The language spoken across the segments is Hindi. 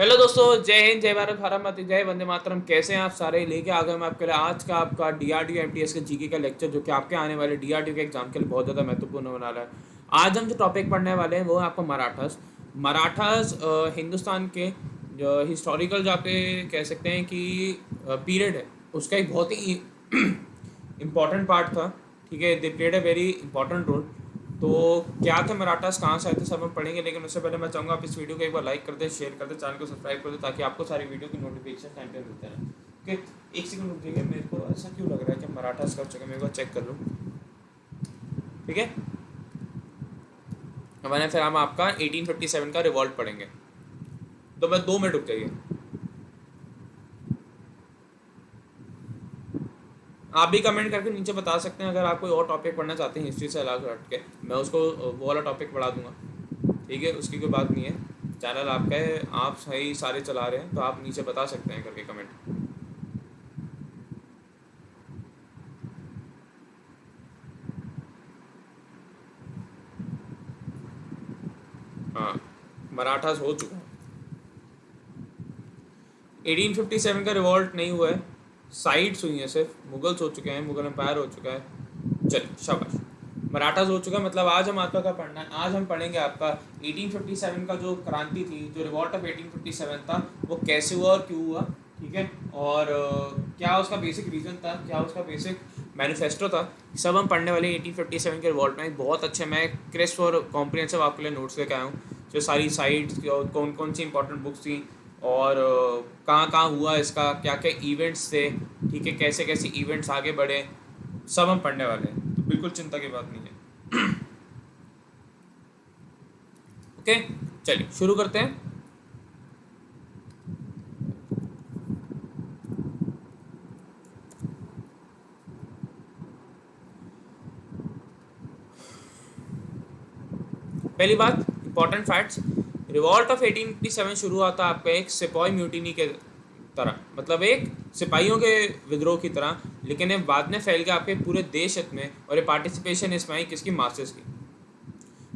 हेलो दोस्तों, जय हिंद, जय भारत, भारत माता की जय, वंदे मातरम। कैसे हैं आप सारे? लेके आ गए मैं आपके लिए आज का आपका डीआरडीओ एमटीएस के जीके का लेक्चर, जो कि आपके आने वाले डीआरडीओ के एग्जाम के लिए बहुत ज़्यादा महत्वपूर्ण होने वाला है। आज हम जो टॉपिक पढ़ने वाले हैं वो है आपका मराठास। मराठास हिंदुस्तान के जो हिस्टोरिकल जाके कह सकते हैं कि पीरियड है, उसका एक बहुत ही इम्पॉर्टेंट पार्ट था। ठीक है, they played a very important role. तो क्या थे मराठास, कहाँ से आए थे, सब हम पढ़ेंगे। लेकिन उससे पहले मैं चाहूँगा आप इस वीडियो को एक बार लाइक कर दें, शेयर कर दें, चैनल को सब्सक्राइब कर दें, ताकि आपको सारी वीडियो की नोटिफिकेशन टाइम पे मिलते रहें। ओके, एक सेकंड रुकिएगा, मेरे को ऐसा क्यों लग रहा है कि मराठास कब चुके, मेरे को चेक कर लूँ। ठीक है, मैंने फिर हम आपका 1857 का रिवॉल्ट पढ़ेंगे। तो मैं 2 मिनट रुक जाइए। आप भी कमेंट करके नीचे बता सकते हैं अगर आप कोई और टॉपिक पढ़ना चाहते हैं हिस्ट्री से अलग हट के, मैं उसको वो वाला टॉपिक पढ़ा दूंगा। ठीक है, उसकी कोई बात नहीं है, चैनल आपका है, आप सही सारे चला रहे हैं, तो आप नीचे बता सकते हैं करके कमेंट। हाँ, मराठास हो चुका है। 1857 का रिवॉल्ट नहीं हुआ है, साइड्स हुई हैं सिर्फ, मुगल्स हो चुके हैं, मुगल एम्पायर हो चुका है। चलिए शाबाश, मराठास हो चुका है। मतलब आज हम आपका क्या पढ़ना है, आज हम पढ़ेंगे आपका 1857 का जो क्रांति थी, जो रिवॉल्ट ऑफ 1857 था, वो कैसे हुआ और क्यों हुआ। ठीक है, और क्या उसका बेसिक रीज़न था, क्या उसका बेसिक मैनिफेस्टो था, सब हम पढ़ने वाले 1857 के रिवॉल्ट में। बहुत अच्छे मैं क्रिस्प और कॉम्प्रिहेंसिव आपके लिए नोट्स लेके आया हूँ, जो सारी साइट्स कौन कौन सी इंपॉर्टेंट बुक्स थी, और कहाँ कहाँ हुआ इसका, क्या क्या इवेंट्स थे। ठीक है, कैसे कैसे इवेंट्स आगे बढ़े, सब हम पढ़ने वाले हैं, तो बिल्कुल चिंता की बात नहीं है। ओके, चलिए शुरू करते हैं। पहली बात, इंपॉर्टेंट फैक्ट्स। रिवॉल्ट ऑफ 1857 शुरू हुआ था आपका एक सिपाही म्यूटिनी के तरह, मतलब एक सिपाहियों के विद्रोह की तरह, लेकिन ये बाद में फैल गया आपके पूरे देश हित में, और ये पार्टिसिपेशन इसमें आई किसकी, मासेस की।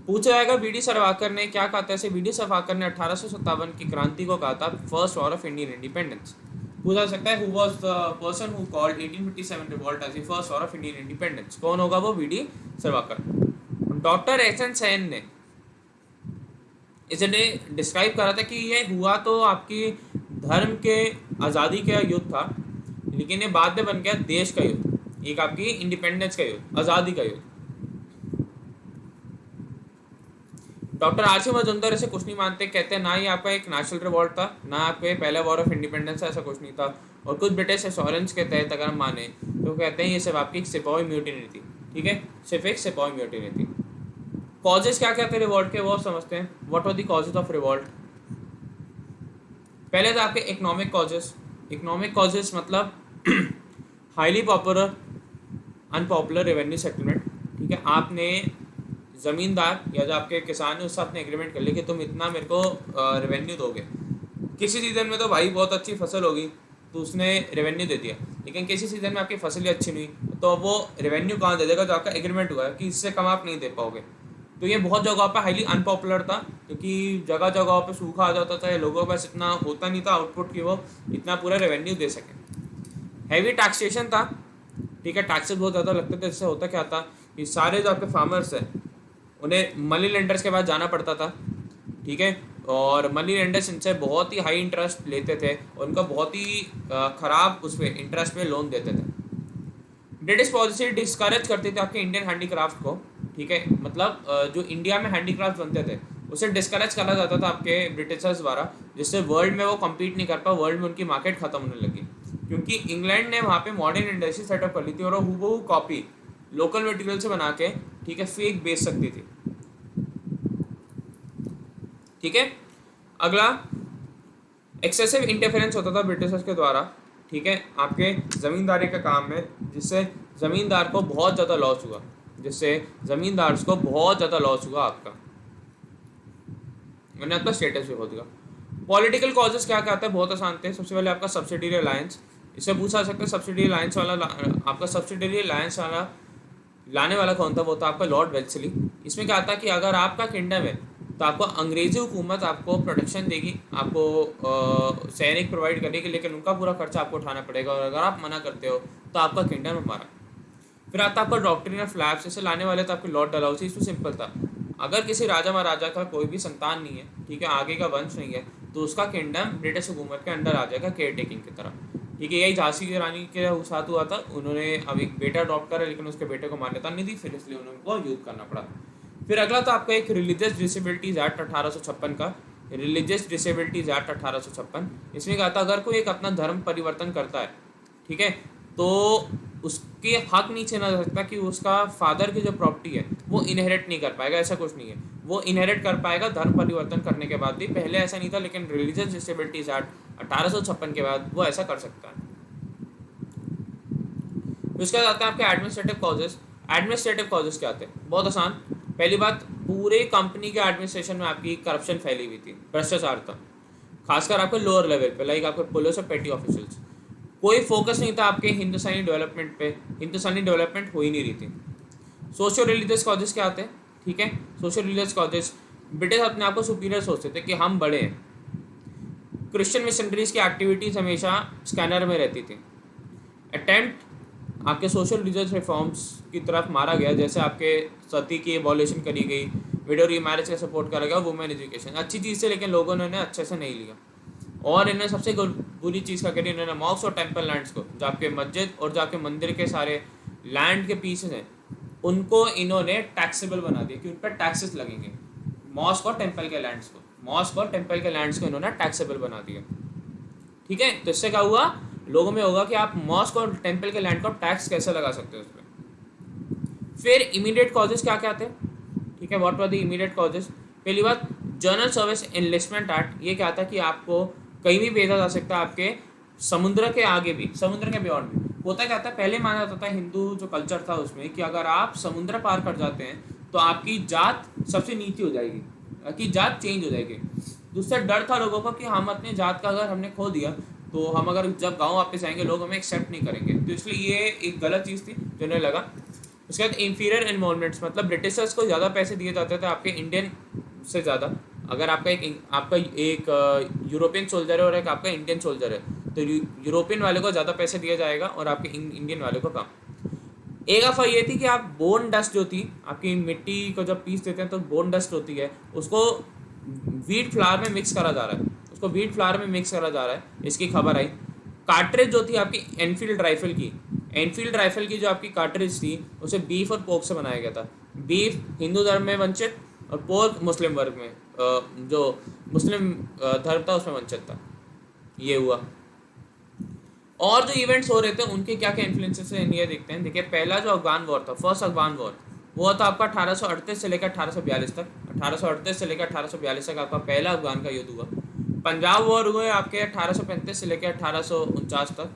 पूछा जाएगा वीडी सावरकर ने क्या कहा था इसे। वीडी सावरकर ने 1857 की क्रांति को कहा था first war of Indian independence. पूछा जा सकता है who was the person who called 1857 revolt as the first war of Indian independence, कौन होगा वो, V D Savarkar. Doctor S N Sen ने इसे डिस्क्राइब करा था कि ये हुआ तो आपकी धर्म के आज़ादी का युद्ध था, लेकिन ये बाद में बन गया देश का युद्ध, एक आपकी इंडिपेंडेंस का युद्ध, आज़ादी का युद्ध। डॉक्टर आसिम मजुमदार ऐसे कुछ नहीं मानते, कहते हैं ना ही आपका एक नेशनल रिवॉल्ट था, ना आपका ये पहला वॉर ऑफ इंडिपेंडेंस है, ऐसा कुछ नहीं था। और कुछ ब्रिटिश एश्योरेंस के तहत अगर हम माने तो कहते हैं ये सिर्फ आपकी एक सिपाही म्यूटिनी थी। ठीक है, सिर्फ एक सिपाही म्यूटिनी थी। कॉजेज क्या क्या थे रिवॉल्ट के, वो समझते हैं। What were the causes of revolt. पहले तो आपके इकोनॉमिक कॉजेज। इकोनॉमिक कॉजेज मतलब highly popular unpopular revenue settlement. ठीक है, आपने ज़मींदार या जो आपके किसान है उससे आपने एग्रीमेंट कर लिया कि तुम इतना मेरे को रेवेन्यू दोगे। किसी सीज़न में तो भाई बहुत अच्छी फसल होगी तो उसने रेवेन्यू दे दिया, लेकिन किसी सीज़न में आपकी फसल ही अच्छी नहीं तो वो रेवेन्यू कहाँ दे देगा, जो आपका एग्रीमेंट हुआ है कि इससे कम आप नहीं दे पाओगे। तो ये बहुत जगह पर हाईली अनपॉपुलर था, क्योंकि जगह जगह पर सूखा आ जाता था, लोगों के पास इतना होता नहीं था आउटपुट कि वो इतना पूरा रेवेन्यू दे सके। हैवी टैक्सेशन था। ठीक है, टैक्सेस बहुत ज़्यादा लगते थे, इससे होता क्या था कि सारे जो आपके फार्मर्स हैं उन्हें मनी लेंडर्स के पास जाना पड़ता था। ठीक है, और मनी लेंडर्स इनसे बहुत ही हाई इंटरेस्ट लेते थे और उनका बहुत ही ख़राब उस पर इंटरेस्ट पे लोन देते थे। ब्रिटिश पॉलिसी डिस्करेज करती थी आपके इंडियन हैंडीक्राफ्ट को। ठीक है, मतलब जो इंडिया में हैंडीक्राफ्ट बनते थे उसे डिस्करेज करा जाता था आपके ब्रिटिशर्स द्वारा, जिससे वर्ल्ड में वो कम्पीट नहीं कर पाए, वर्ल्ड में उनकी मार्केट ख़त्म होने लगी, क्योंकि इंग्लैंड ने वहाँ पे मॉडर्न इंडस्ट्री सेटअप कर ली थी और वो हूबहू कॉपी लोकल मटेरियल से बना के, ठीक है, फेक बेच सकती थी। ठीक है, अगला एक्सेसिव इंटरफेरेंस होता था ब्रिटिशर्स के द्वारा। ठीक है, आपके ज़मींदारी के काम में, जिससे ज़मींदार को बहुत ज़्यादा लॉस हुआ, जिससे ज़मींदार को बहुत ज़्यादा लॉस हुआ आपका, मैंने आपका स्टेटस भी बहुत दिया। पॉलिटिकल कॉजेज क्या क्या आता है, बहुत आसान थे। सबसे पहले आपका सब्सिडरी अलायंस, इससे पूछा सकते हैं सब्सिडरी अलायंस वाला आपका सब्सिडरी अलायंस वाला लाने वाला कौन था, वो था आपका लॉर्ड वेल्सली। इसमें क्या आता है कि अगर आपका किंगडम है तो आपको अंग्रेज़ी हुकूमत आपको प्रोटेक्शन देगी, आपको सैनिक प्रोवाइड करेगी, लेकिन उनका पूरा खर्चा आपको उठाना पड़ेगा, और अगर आप मना करते हो तो आपका किंगडम हमारा। फिर आता आपका डॉक्ट्रिन ऑफ लैप्स। इसे लाने वाले तो आपके लॉर्ड डलहौजी। इसमें सिंपल था, अगर किसी राजा महाराजा का कोई भी संतान नहीं है, ठीक है, आगे का वंश नहीं है, तो उसका किंगडम ब्रिटिश हुकूमत के अंडर आ जाएगा केयर टेकिंग की तरह, ठीक है। यही झांसी की रानी के साथ हुआ था, उन्होंने अब एक बेटा अडॉप्ट करा, लेकिन उसके बेटे को मान्यता नहीं दी, फिर इसलिए उनको युद्ध करना पड़ा। फिर अगला था आपका एक रिलीजियस डिसेबिलिटीज एक्ट 1856 का, रिलीजियस डिसेबिलिटीज एक्ट 1856। इसमें कहा था अगर कोई एक अपना धर्म परिवर्तन करता है, ठीक है, तो उसके हक नहीं छीना जा सकता कि उसका फादर की जो प्रॉपर्टी है वो इनहेरिट नहीं कर पाएगा, ऐसा कुछ नहीं है, वो इनहेरिट कर पाएगा धर्म परिवर्तन करने के बाद भी। पहले ऐसा नहीं था, लेकिन रिलीजियस डिसेबिलिटीज एक्ट 1856 के बाद वो ऐसा कर सकता है। उसके बाद आते हैं आपके एडमिनिस्ट्रेटिव कॉजेज। एडमिनिस्ट्रेटिव कॉजेज क्या आते हैं? बहुत आसान। पहली बात, पूरे कंपनी के एडमिनिस्ट्रेशन में आपकी करप्शन फैली हुई थी, भ्रष्टाचार था, खासकर आपके लोअर लेवल पे, लाइक आपके पुलिस और पेटी ऑफिसर्स। कोई फोकस नहीं था आपके हिंदुस्तानी डेवलपमेंट पे, हिंदुस्तानी डेवलपमेंट हो ही नहीं रही थी। सोशो रिलीजियस कॉजेज क्या आते हैं? ठीक है, सोशो रिलीजियस कॉजेज, ब्रिटिश अपने आप को सुपीरियर सोचते थे कि हम बड़े हैं। क्रिश्चियन मिशनरीज की एक्टिविटीज़ हमेशा स्कैनर में रहती थी। अटेम्प्ट आपके सोशल रिलीजियस रिफॉर्म्स की तरफ मारा गया, जैसे आपके सती की एबॉलिशन करी गई, विडो रीमैरिज का सपोर्ट करा गया, वुमेन एजुकेशन, अच्छी चीज़ से, लेकिन लोगों ने इन्हें अच्छे से नहीं लिया। और इन्हें सबसे बुरी चीज़ का करी, इन्होंने मॉक्स और टेम्पल लैंड्स को, जो आपके मस्जिद और जो आपके मंदिर के सारे लैंड के पीसेस हैं, उनको इन्होंने टैक्सेबल बना दिया कि उन पर टैक्सेस लगेंगे। मॉस्क और टेम्पल के लैंड्स को, मॉस्क और टेम्पल के लैंड्स को इन्होंने टैक्सेबल बना दिया, ठीक है। तो इससे क्या हुआ, लोगों में होगा कि आप मॉस्क और टेम्पल के लैंड को टैक्स कैसे लगा सकते हो उस पर। फिर इमीडिएट कॉजेज क्या क्या थे? ठीक है, what were the immediate causes? पहली बात, जनरल सर्विस एनलिस्टमेंट एक्ट। ये क्या था कि आपको कहीं भी भेजा जा सकता है, आपके समुद्र के आगे भी, समुद्र के बियॉन्ड भी। होता क्या था, पहले माना जाता था हिंदू जो कल्चर था उसमें कि अगर आप समुद्र पार कर जाते हैं तो आपकी जात सबसे नीची हो जाएगी, आपकी जात चेंज हो जाएगी। दूसरा डर था लोगों को कि हम अपने जात का अगर हमने खो दिया तो हम अगर जब गांव वापस आएंगे लोग हमें एक्सेप्ट नहीं करेंगे, तो इसलिए ये एक गलत चीज़ थी जो उन्हें लगा। उसके बाद इंफीरियर इन्वॉल्वमेंट्स, मतलब ब्रिटिशर्स को ज़्यादा पैसे दिए जाते थे आपके इंडियन से ज़्यादा। अगर आपका एक यूरोपियन सोल्जर है और एक आपका इंडियन सोल्जर है, तो यूरोपियन वाले को ज़्यादा पैसे दिया जाएगा और आपके इंडियन वाले को कम। एक अफवाह ये थी कि आप बोन डस्ट जो थी, आपकी मिट्टी को जब पीस देते हैं तो बोन डस्ट होती है, उसको व्हीट फ्लावर में मिक्स करा जा रहा है, उसको व्हीट फ्लावर में मिक्स करा जा रहा है, इसकी खबर आई। कार्ट्रिज जो थी आपकी एनफील्ड राइफल की, एनफील्ड राइफल की जो आपकी कार्ट्रिज थी उसे बीफ और पोर्क से बनाया गया था। बीफ हिंदू धर्म में वंचित और पोर्क मुस्लिम वर्ग में, जो मुस्लिम धर्म था उसमें वंचित था। ये हुआ। और जो इवेंट्स हो रहे थे उनके क्या क्या इन्फ्लुएंसेस हैं ये देखते हैं। देखिए, पहला जो अफगान वॉर था, फर्स्ट अफगान वॉर, वो था आपका 1838 से लेकर 1842 तक। 1838 से लेकर 1842 तक आपका पहला अफगान का युद्ध हुआ। पंजाब वॉर हुए आपके 1835 से लेकर 1849 तक।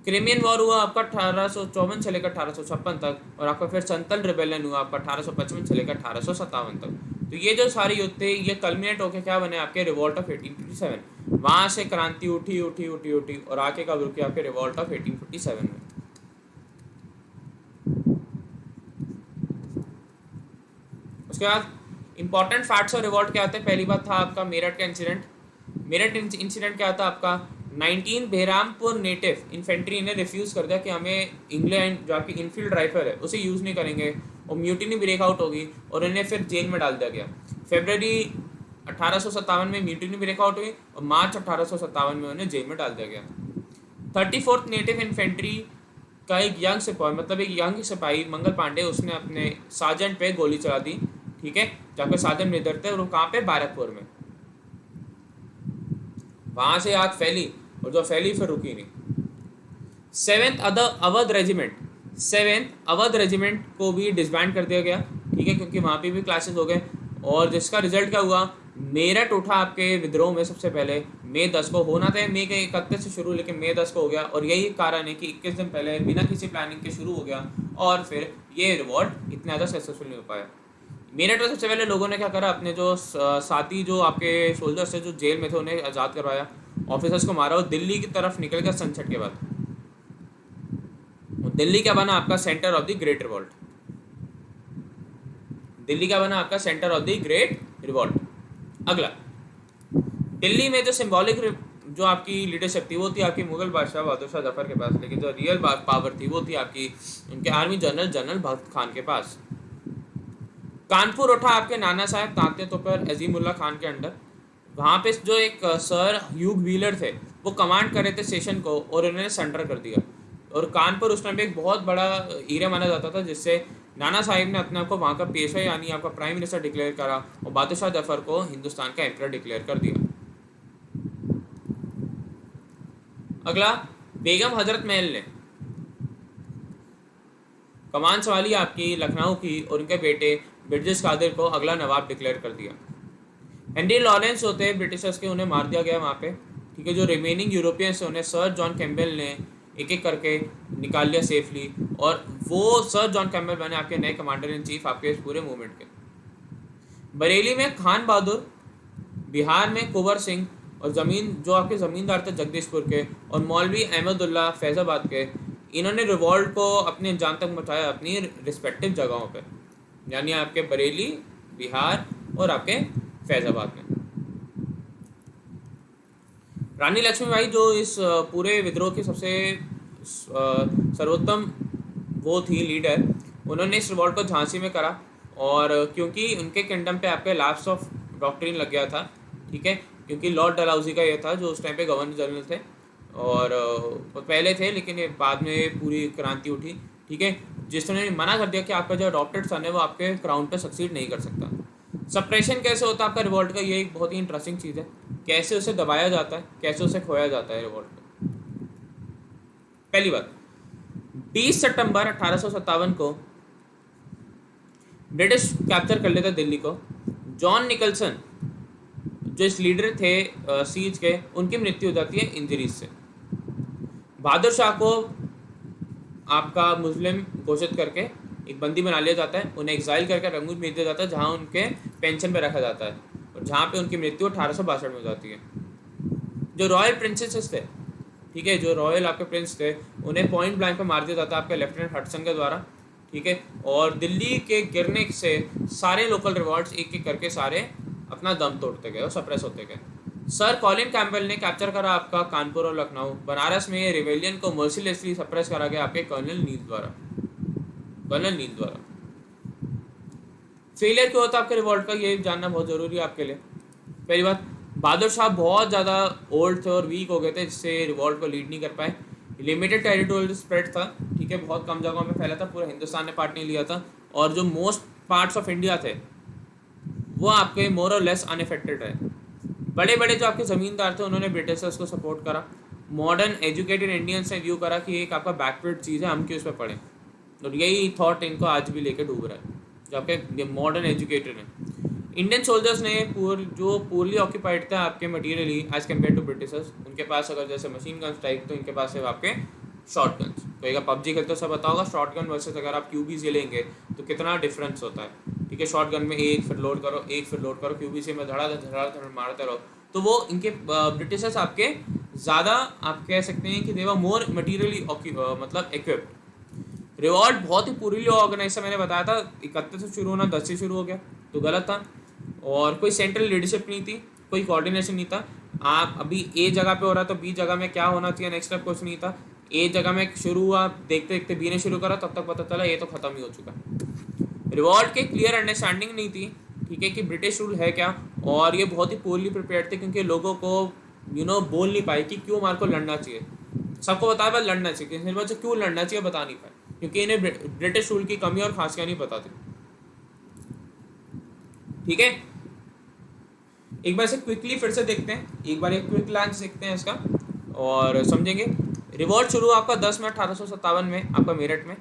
क्रीमियन वॉर हुआ आपका 1854 से लेकर 1856 तक। और आपका फिर संतल रिबेलियन हुआ आपका 1855 से लेकर 1857 तक। तो ये जो सारे युद्ध थे ये कल्मिनेट होकर क्या बने, आपके रिवॉल्ट ऑफ 1857। वहाँ से क्रांति उठी उठी उठी उठी और आके कब रुकी, आपके रिवॉल्ट ऑफ 1857 में। उसके बाद इंपॉर्टेंट फैक्ट्स और रिवॉल्ट क्या होते हैं? पहली बात था आपका मेरठ का इंसिडेंट। मेरठ इंसिडेंट क्या था आपका, 19 बेरामपुर नेटिव इन्फेंट्री ने रिफ्यूज़ कर दिया कि हमें इंग्लैंड जो आपकी इनफील्ड राइफल है उसे यूज़ नहीं करेंगे, और म्यूटिनी ब्रेकआउट होगी और उन्हें फिर जेल में डाल दिया गया। फरवरी 1857 में म्यूटिनी ब्रेकआउट हुई और मार्च 1857 में उन्हें जेल में डाल दिया गया। 34th नेटिव इन्फेंट्री का एक यंग सिपाही, मतलब एक यंग सिपाही मंगल पांडे, उसने अपने सार्जेंट पे गोली चला दी, ठीक है, जहाँ पे सार्जेंट निडर थे, और वो कहाँ पे, बैरकपुर में। वहाँ से आग फैली और जो फैली फिर रुकी नहीं। 7th Awadh regiment, 7th Awadh regiment को भी डिसबैंड कर दिया गया, ठीक है, क्योंकि वहाँ पे भी क्लासेस हो गए। और जिसका रिजल्ट क्या हुआ, मेरठ उठा आपके विद्रोह में सबसे पहले। मई 10 को होना था, मई के 31 से शुरू, लेकिन मई 10 को हो गया। और यही कारण है कि 21 दिन पहले बिना किसी प्लानिंग के शुरू हो गया और फिर ये रिवॉल्ट इतना ज़्यादा सक्सेसफुल नहीं हो पाया। मेरठ में सबसे पहले लोगों ने क्या करा, अपने जो साथी जो आपके सोल्जर्स थे जो जेल में थे उन्हें आज़ाद करवाया, ऑफिसर्स को मारा और दिल्ली की तरफ निकल गया सनसेट के बाद। दिल्ली क्या बना आपका, centre of the great revolt. Delhi क्या बना आपका, centre of the great revolt. अगला, दिल्ली में जो सिंबॉलिक जो आपकी लीडरशिप थी वो थी आपकी मुगल बादशाह बहादुर शाह जफर के पास, लेकिन जो रियल पावर थी वो थी आपकी उनके आर्मी जनरल भगत खान के पास। कानपुर उठा आपके नाना साहब तांते तोपर अजीमुल्ला खान के अंडर। वहाँ पे जो एक सर ह्यूग व्हीलर थे वो कमांड कर रहे थे स्टेशन को और उन्होंने सेंटर कर दिया। और कानपुर उस टाइम पे एक बहुत बड़ा एरिया माना जाता था, जिससे नाना साहिब ने अपने आप को वहाँ का पेशवा यानी आपका प्राइम मिनिस्टर डिक्लेयर करा और बहादुर शाह जफर को हिंदुस्तान का एम्परर डिक्लेयर कर दिया। अगला, बेगम हजरत महल ने कमान संभाली आपकी लखनऊ की और उनके बेटे ब्रिटिश कादिर को अगला नवाब डिक्लेयर कर दिया। हेनरी लॉरेंस होते हैं ब्रिटिशर्स के, उन्हें मार दिया गया वहाँ पे। ठीक है, जो रिमेनिंग यूरोपियंस उन्हें सर जॉन कैम्पबेल ने एक एक करके निकाल लिया सेफली, और वो सर जॉन कैम्पबेल बने आपके नए कमांडर इन चीफ आपके इस पूरे मूवमेंट के। बरेली में खान बहादुर, बिहार में कुंवर सिंह, और ज़मीन जो आपके ज़मींदार थे जगदीशपुर के, और मौलवी अहमदुल्ला फैज़ाबाद के, इन्होंने रिवॉल्ट को अपने जान तक मचाया अपनी रिस्पेक्टिव जगहों पे, यानी आपके बरेली, बिहार और आपके फैज़ाबाद में। रानी लक्ष्मीबाई जो इस पूरे विद्रोह की सबसे सर्वोत्तम वो थी लीडर, उन्होंने इस रिवॉल्ट को झांसी में करा, और क्योंकि उनके किंगडम पे आपके लैप्स ऑफ डॉक्ट्रिन लग गया था। ठीक है, क्योंकि लॉर्ड डलहौजी का ये था जो उस टाइम पे गवर्नर जनरल थे, और वो पहले थे लेकिन ये बाद में पूरी क्रांति उठी। ठीक है, जिसने मना कर दिया कि आपका जो अडॉप्टेड सन है वो आपके क्राउन पे सक्सीड नहीं कर सकता। सप्रेशन कैसे होता है आपका रिवॉल्ट का, ये एक बहुत ही इंटरेस्टिंग चीज़ है, कैसे उसे दबाया जाता है, कैसे उसे खोया जाता है रिवॉल्ट को। पहली बात, 20 सितंबर 1857 को ब्रिटिश कैप्चर कर लेता दिल्ली को। जॉन निकलसन जो इस लीडर थे सीज के, उनकी मृत्यु हो जाती है इंजरीज से। बहादुर शाह को आपका मुस्लिम घोषित करके एक बंदी बना लिया जाता है, उन्हें एग्जाइल करके रंगून भेज दिया जाता है जहाँ उनके पेंशन पे रखा जाता है, और जहाँ पे उनकी मृत्यु 1862 में हो जाती है। जो रॉयल प्रिंसेसेस थे, ठीक है, जो रॉयल आपके प्रिंस थे, उन्हें पॉइंट ब्लैंक पे मार दिया जाता है आपके लेफ्टिनेंट हडसन के द्वारा। ठीक है, और दिल्ली के गिरने से सारे लोकल रिवॉल्ट्स एक एक करके सारे अपना दम तोड़ते गए और सप्रेस होते गए। सर कॉलिन कैम्पबेल ने कैप्चर करा आपका कानपुर और लखनऊ। बनारस में रिवेलियन को मर्सीलेसली सप्रेस करा गया आपके कर्नल नील द्वारा। फेलियर क्यों होता है आपके रिवॉल्ट का, ये जानना बहुत ज़रूरी है आपके लिए। पहली बात, बहादुर शाह बहुत ज़्यादा ओल्ड थे और वीक हो गए थे, जिससे रिवॉल्ट को लीड नहीं कर पाए। लिमिटेड टेरिटोरियल स्प्रेड था, ठीक है, बहुत कम जगहों में फैला था, पूरा हिंदुस्तान ने पार्ट नहीं लिया था, और जो मोस्ट पार्ट्स ऑफ इंडिया थे वो आपके मोर और लेस अनइफेक्टेड रहे। बड़े बड़े जो आपके ज़मींदार थे उन्होंने ब्रिटिशर्स को सपोर्ट करा। मॉडर्न एजुकेटेड इंडियंस ने व्यू करा कि एक आपका बैकवर्ड चीज़ है, हम क्यों उस पर पढ़ें, और यही थॉट इनको आज भी लेके डूब रहा है जो आपके मॉडर्न एजुकेटेड हैं। इंडियन सोल्जर्स ने जो पूरली ऑक्यूपाइड थे आपके materially as compare to Britishers, उनके पास अगर जैसे मशीन गन्स टाइप, तो इनके पास है आपके शॉर्ट गन्स। कोई अगर पबजी खेलते सब पता होगा शॉर्ट गन वर्सेस अगर आप क्यूबीसी लेंगे तो कितना डिफरेंस होता है। ठीक है, शॉर्ट गन में एक फिर लोड करो, एक फिर लोड करो, क्यूबीसी में धड़ा मारते रहो, तो वो इनके ब्रिटिशर्स आपके ज़्यादा आप कह सकते हैं कि दे वर मोर मटीरियली मतलब इक्विप्ड। रिवॉल्ट बहुत ही पूरी ऑर्गेनाइज था, मैंने बताया था 31 से शुरू होना 10 से शुरू हो गया, तो गलत था, और कोई सेंट्रल लीडरशिप नहीं थी, कोई कोऑर्डिनेशन नहीं था। आप अभी ए जगह पे हो रहा तो बी जगह में क्या होना चाहिए नेक्स्ट स्टेप कुछ नहीं था। ए जगह में शुरू हुआ, देखते देखते बी ने शुरू करा, तब तक पता चला ये तो ख़त्म ही हो चुका। रिवॉल्ट के क्लियर अंडरस्टैंडिंग नहीं थी, ठीक है, कि ब्रिटिश रूल है क्या, और ये बहुत ही पोरली प्रिपेयर्ड थे क्योंकि लोगों को बोल नहीं पाए कि क्यों हमारे को लड़ना चाहिए। सबको बताया बस लड़ना चाहिए, किसी वजह क्यों लड़ना चाहिए बता नहीं पाए, क्योंकि इन्हें ब्रिटिश रूल की कमी और खासियाँ नहीं पता थी। ठीक है, एक बार से क्विकली फिर से देखते हैं, एक बार एक क्विक ग्लांस देखते हैं इसका और समझेंगे। रिवॉल्ट शुरू आपका 10 में 1857 में आपका मेरठ में,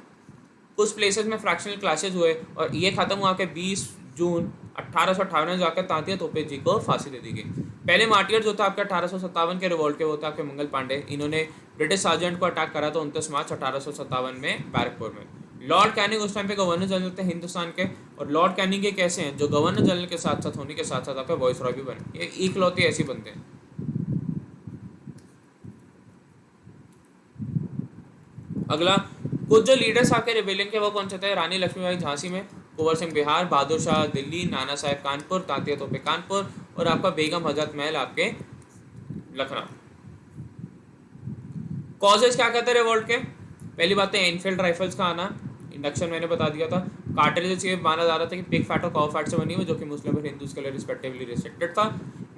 कुछ प्लेसेस में फ्रैक्शनल क्लासेस हुए, और ये खत्म हुआ के 20 जून 1858 में जाकर तांतिया तोपे जी को फांसी दे दी गई। पहले मार्टियर जो था आपका 1857 के रिवॉल्ट के वो था आपके मंगल पांडे, इन्होंने ब्रिटिश सार्जेंट को अटैक करा था 29 मार्च 1857 में बैरकपुर में। लॉर्ड कैनिंग उस टाइम पे गवर्नर जनरल थे हिंदुस्तान के, और लॉर्ड कैनिंग के कैसे हैं जो गवर्नर जनरल के साथ साथ होने के साथ साथ आपके वॉइस रॉय भी बने, ये इकलौते ऐसे बनते हैं। अगला, कुछ जो लीडर्स आके रिबेलियन के वो कौन से थे, रानी लक्ष्मीबाई झांसी में, कुंवर सिंह बिहार, बहादुर शाह दिल्ली, नाना साहेब कानपुर, तांतिया तोपे कानपुर, और आपका बेगम हजरत महल आपके लखनऊ। कॉजेज क्या कहते हैं रिवॉल्ट के? पहली बात है एनफील्ड राइफल्स का आना, इंडक्शन मैंने बता दिया था। कार्टेजेस ये माना जा रहा था कि पिग फैट और काउ फैट से बनी हुई, जो कि मुस्लिम और हिंदूज के लिए रिस्पेक्टिवली रिस्ट्रिक्टेड था।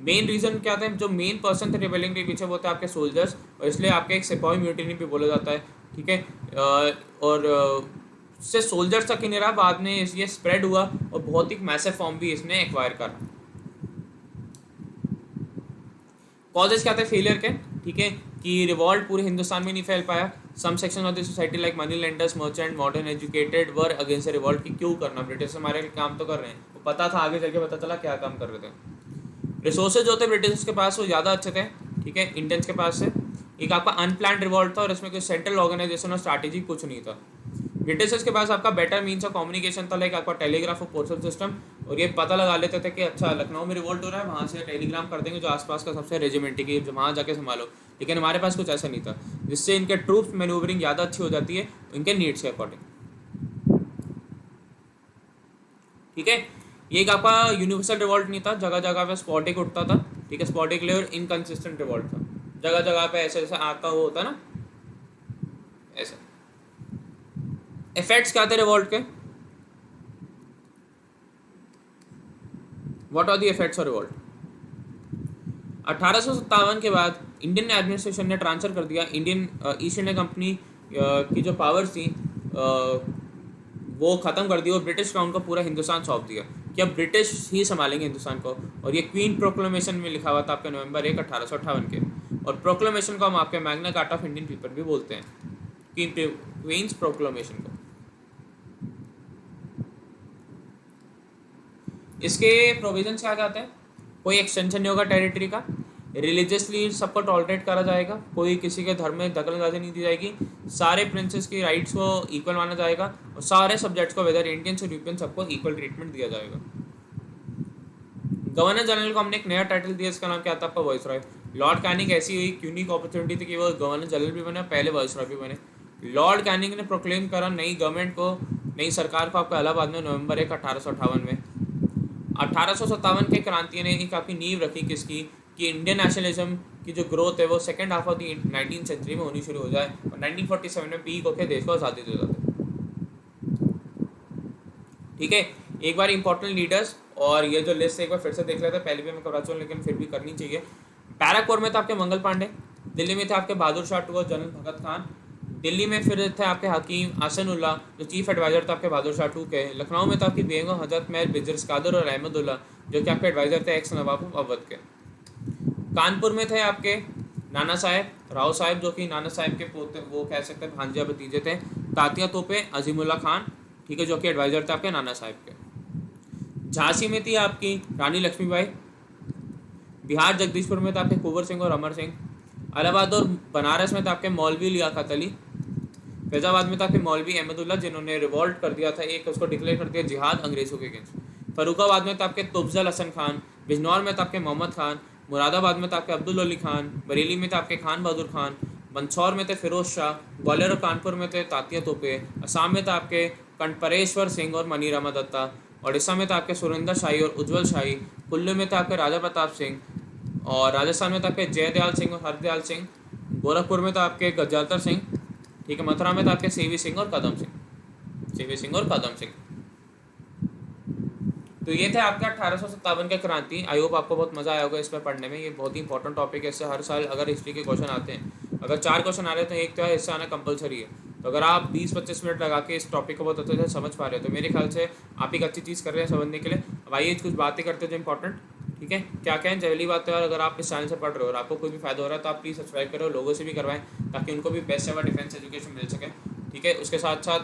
मेन रीजन क्या था? जो मेन पर्सन थे रिबेलिंग के पीछे वो थे आपके सोल्जर्स, और इसलिए आपके एक सिपाही म्यूटिनी भी बोला जाता है, ठीक है। और से सोल्जर्स तक ही नहीं रहा, बाद में ये स्प्रेड हुआ और बहुत ही मैसिव फॉर्म भी इसने एक्वायर करा। कॉजेज क्या थे फेलियर के? ठीक है, कि रिवॉल्ट पूरे हिंदुस्तान में नहीं फैल पाया। Some section of the society like money lenders, merchant, modern educated were against revolt. की क्यों करना, ब्रिटिश हमारे काम तो कर रहे हैं, वो पता था, आगे चल के पता चला क्या काम कर रहे थे। रिसोर्सेज जो थे ब्रिटिश के पास वो ज़्यादा अच्छे थे, ठीक है, इंडियंस के पास से। एक आपका अनप्लान्ड रिवॉल्ट था और इसमें कोई सेंट्रल ऑर्गेनाइजेशन और स्ट्रैटेजी कुछ नहीं था। ब्रिटिशर्स के पास आपका बेटर मीन्स ऑफ कम्युनिकेशन था, लाइक आपका टेलीग्राफ और पोस्टल सिस्टम, और ये पता लगा लेते थे कि अच्छा लखनऊ में रिवोल्ट हो रहा है, वहाँ से टेलीग्राम कर देंगे जो आसपास का सबसे रेजिमेंट है कि वहाँ जाके संभालो। लेकिन हमारे पास कुछ ऐसा नहीं था, जिससे इनके ट्रूप्स मैन्यूवरिंग ज़्यादा अच्छी हो जाती है इनके नीड्स के अकॉर्डिंग, ठीक है। ये एक आपका यूनिवर्सल रिवॉल्ट नहीं था, जगह जगह पे स्पॉटिक उठता था, ठीक है, स्पॉटिक लेयर इनकन्सिस्टेंट रिवॉल्ट था, जगह जगह पे ऐसे ऐसे आग का वो होता ना ऐसा। इफेक्ट्स क्या थे रिवॉल्ट के? What are the effects of revolt? 1857 के बाद इंडियन एडमिनिस्ट्रेशन ने ट्रांसफर कर दिया इंडियन ईस्ट इंडिया कंपनी की जो पावर्स थी वो ख़त्म कर दी और ब्रिटिश क्राउन को पूरा हिंदुस्तान सौंप दिया कि अब ब्रिटिश ही संभालेंगे हिंदुस्तान को। और ये क्वीन प्रोक्लेमेशन में लिखा हुआ था आपके नवंबर 1, 1858 के। और प्रोक्लेमेशन को हम आपके Magna carta of Indian people भी बोलते हैं, क्वींस प्रोक्लेमेशन को। इसके प्रोविजंस क्या कहते हैं? कोई एक्सटेंशन नहीं होगा टेरिटरी का, रिलीजियसली सबको टॉलरेट करा जाएगा, कोई किसी के धर्म में दखलंदाजी नहीं दी जाएगी, सारे प्रिंसेस की राइट्स को इक्वल माना जाएगा और सारे सब्जेक्ट्स को वेदर इंडियंस और यूरोपियन सबको इक्वल ट्रीटमेंट दिया जाएगा। गवर्नर जनरल को हमने एक नया टाइटल दिया, इसका नाम क्या था आपका? वाइसरॉय। लॉर्ड कैनिंग ऐसी हुई यूनिक अपॉर्चुनिटी थी कि वो गवर्नर जनरल भी बने, पहले वाइसरॉय भी बने। लॉर्ड कैनिंग ने प्रोक्लेम करा नई गवर्नमेंट को, नई सरकार को आपका इलाहाबाद में नवंबर 1, 1858 में। 1857 के क्रांति ने एक आपकी नींव रखी किसकी? कि इंडियन नेशनलिज्म की जो ग्रोथ है वो second half of the 19th century में होनी शुरू हो जाए और 1947 में पीक होकर देश को आज़ादी दे जाते, ठीक है। एक बार इंपॉर्टेंट लीडर्स, और ये जो लिस्ट एक बार फिर से देख लेते हैं, पहले भी मैं करवा चुका लेकिन फिर भी करनी चाहिए। बैरकपुर में था आपके मंगल पांडे, दिल्ली में थे आपके बहादुर शाह टू और जनरल भगत खान, दिल्ली में फिर थे आपके हकीम आसनुल्लाह जो चीफ एडवाइजर थे आपके बहादुर शाह टू के। लखनऊ में था आपकी बेगम हजरत महल, बिजर्स कादर और अहमदुल्ला जो कि आपके एडवाइजर थे एक्स नवाब अवध के। कानपुर में थे आपके नाना साहेब, राव साहेब जो कि नाना साहेब के पोते वो कह सकते हैं भांजा भतीजे थे, तातिया तोपे, अजीमुल्ला खान, ठीक है, जो कि एडवाइजर थे आपके नाना साहेब के। झांसी में थी आपकी रानी लक्ष्मीबाई, बिहार जगदीशपुर में था आपके कुंवर सिंह और अमर सिंह, इलाहाबाद और बनारस में था आपके मौलवी लियाकत अली, फैजाबाद में था आपके मौलवी अहमदुल्ला जिन्होंने रिवॉल्ट कर दिया था, एक उसको डिक्लेयर कर दिया जिहाद अंग्रेजों के अगेंस्ट। फरुखाबाद में था आपके तुफजल हसन खान, बिजनौर में था आपके मोहम्मद खान, मुरादाबाद में था आपके अब्दुल अली खान, बरेली में था आपके खान बहादुर खान, मंदसौर में थे फिरोज शाह, ग्वालियर और कानपुर में थे तातिया तोपे, असम में था आपके कनपरेश्वर सिंह और मनी रामा दत्ता, ओडिशा में था आपके सुरेंद्र शाही और उज्जवल शाही, कुल्लू में था आपके राजा प्रताप सिंह, और राजस्थान में था आपके जयदयाल सिंह और हरदयाल सिंह, गोरखपुर में था आपके गजातर सिंह, ठीक है, मथुरा में था आपके सीवी सिंह और कदम सिंह। तो ये थे आपका 1857 का क्रांति। आई होप आपको बहुत मजा आया होगा इस पर पढ़ने में, ये बहुत ही इंपॉर्टेंट टॉपिक है, इससे हर साल अगर हिस्ट्री के क्वेश्चन आते हैं, अगर 4 क्वेश्चन आ रहे हैं तो एक तो है इससे आना कंपलसरी है। तो अगर आप 20-25 मिनट लगा के इस टॉपिक को बहुत अच्छे से समझ पा रहे हो तो मेरे ख्याल से आप एक अच्छी चीज़ कर रहे हैं समझने के लिए। अब आइए कुछ बातें करते हैं जो इंपॉर्टेंट, ठीक है। क्या कहें, पहली बात तो यार अगर आप इस चैनल से पढ़ रहे हो और आपको कोई भी फायदा हो रहा है तो आप प्लीज़ सब्सक्राइब करो, लोगों से भी करवाएं ताकि उनको भी बेस्ट एवर डिफेंस एजुकेशन मिल सके, ठीक है। उसके साथ साथ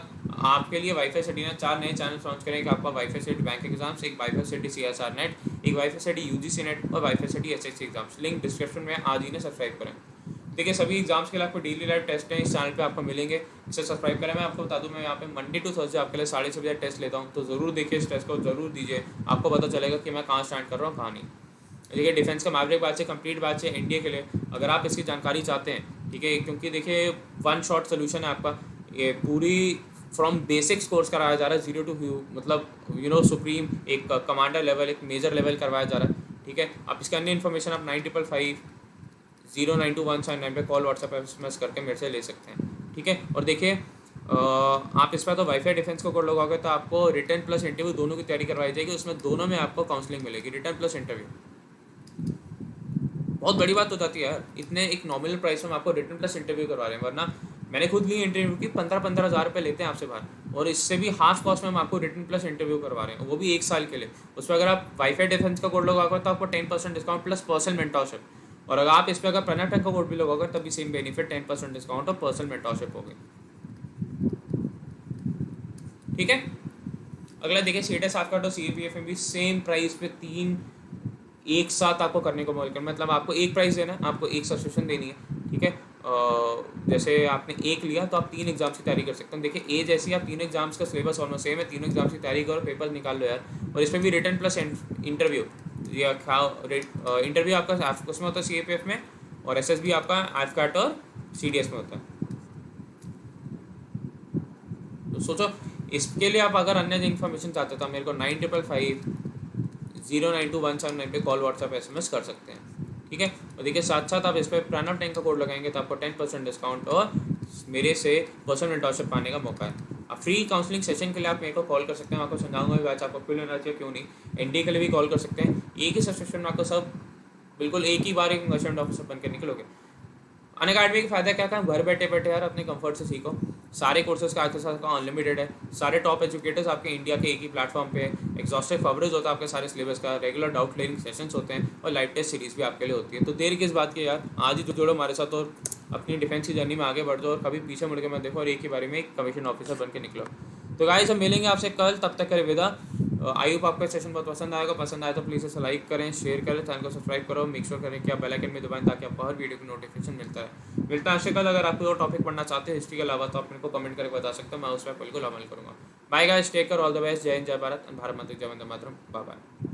आपके लिए वाईफाई सिटी ने 4 नए चैनल लॉन्च करेंगे, आपका वाईफाई सिटी बैंक एग्जाम्स, एक वाईफाई सिटी CSR नेट, एक वाईफाई सिटी UGC नेट और wifi city SSC exams. Link description में आज ही ने सब्सक्राइब करें, ठीक है। सभी एग्जाम्स के लिए आपको डेली लाइव टेस्ट हैं इस चैनल पे आपको मिलेंगे, इसे सब्सक्राइब करें। मैं आपको बता दूं मैं यहाँ पे मंडे टू थर्सडे आपके लिए 6:30 बजे टेस्ट लेता हूँ, तो ज़रूर देखिए इस टेस्ट को, ज़रूर दीजिए, आपको पता चलेगा कि मैं कहाँ स्टैंड कर रहा हूँ कहाँ नहीं। देखिए डिफेंस का मैवरिक बैच है, कंप्लीट बैच है इंडिया के लिए, अगर आप इसकी जानकारी चाहते हैं, ठीक है, क्योंकि देखिए वन शॉट सोल्यूशन है आपका, ये पूरी फ्रॉम बेसिक्स कोर्स कराया जा रहा है, 0 to मतलब सुप्रीम, एक कमांडर लेवल, एक मेजर लेवल करवाया जा रहा है। ठीक है, आप इसके अन्य इन्फॉर्मेशन आप 9555092179 पे कॉल व्हाट्सएप SMS करके मेरे से ले सकते हैं। ठीक है, और देखिए आप इस पर तो वाईफाई डिफेंस को कोड लगाओगे तो आपको रिटर्न प्लस इंटरव्यू दोनों की तैयारी करवाई जाएगी, उसमें दोनों में आपको काउंसलिंग मिलेगी, रिटर्न प्लस इंटरव्यू। बहुत बड़ी बात हो जाती है यार, इतने एक नॉमिनल प्राइस में आपको रिटर्न प्लस इंटरव्यू करवा रहे हैं, वरना मैंने खुद ली इंटरव्यू की 15-15 हज़ार रुपये लेते हैं आपसे बाहर, और इससे भी हाफ कॉस्ट में हम आपको रिटर्न प्लस इंटरव्यू करवा रहे हैं, वो भी 1 साल के लिए। उस पर अगर आप वाईफाई डिफेंस का कोड लगाओगे तो आपको 10% डिस्काउंट प्लस पर्सनल मेंटरशिप, और अगर आप इस पर अगर प्रणव टेक का कोड भी लगाओगे तभी सेम बेनिफिट 10% डिस्काउंट और पर्सनल मेंटरशिप होगी। ठीक है, अगला देखिए सीटेस आपका तो CPF में भी सेम प्राइस पे 3 एक साथ आपको करने को मौका, मतलब आपको एक प्राइस देना है, आपको एक सब्सक्रिप्शन देनी है। ठीक है, जैसे आपने एक लिया तो आप 3 एग्जाम्स की तैयारी कर सकते हैं। देखिए जैसे आप 3 एग्जाम्स का सिलेबस ऑलमोस्ट सेम है, 3 एग्जाम्स की तैयारी करो, पेपर निकाल लो यार, और इसमें भी रिटर्न प्लस इंटरव्यू या इंटरव्यू आपका उसमें होता है CPF में, और SSB आपका AFCAT और CDS में होता है। तो सोचो, इसके लिए आप अगर अन्य इन्फॉर्मेशन चाहते हो तो मेरे को 9555092179 पे कॉल व्हाट्सएप SMS कर सकते हैं। ठीक है, और देखिए साथ साथ आप इस पर प्रणव टेक का कोड लगाएंगे तो आपको 10% डिस्काउंट और मेरे से पर्सनल मेंटरशिप पाने का मौका है। आप फ्री काउंसलिंग सेशन के लिए आप मेरे को कॉल कर सकते हैं, आपको समझाऊंगा बैच आपको क्यों लेना चाहिए क्यों नहीं। ND के लिए भी कॉल कर सकते हैं, एक ही सब्सक्रिप्शन में आपको सब बिल्कुल एक ही बार एक इन्वेस्टमेंट ऑफिसर बन के निकलोगे। अनअकैडमी का फायदा क्या था, घर बैठे बैठे यार अपने कंफर्ट से सीखो, सारे कोर्सेज का एक्सेस आपका अनलिमिटेड है, सारे टॉप एजुकेटर्स आपके इंडिया के एक ही प्लेटफॉर्म पे, एग्जॉस्टिव कवरेज होता है आपके सारे सिलेबस का, रेगुलर डाउट क्लियरिंग सेशंस होते हैं, और लाइव टेस्ट सीरीज भी आपके लिए होती है। तो देर किस बात की यार, आज ही तो जुड़ो हमारे साथ और अपनी डिफेंस की जर्नी में आगे बढ़ जाओ, और कभी पीछे मुड़ के मत देखो, और एक ही बारे में एक कमीशन ऑफिसर बन के निकलो। तो गाइस हम मिलेंगे आपसे कल, तब तक करें विदा। आई होप आपका सेशन बहुत पसंद आया तो प्लीज़ इसे लाइक करें, शेयर करें, चैनल को सब्सक्राइब करो, मेक श्योर करें कि आप बेल आइकन में दबाएं ताकि आपको हर वीडियो की नोटिफिकेशन मिलता है आशा कल। अगर आप कोई और टॉपिक पढ़ना चाहते हैं हिस्ट्री के अलावा तो आप मेरे को कमेंट करके बता सकते हो, मैं उस पर बिल्कुल अमल करूँगा। Bye guys, take care, all the best, जय हिंद, जय भारत, भारत माता की जय, वंदे मातरम, बाय बाय।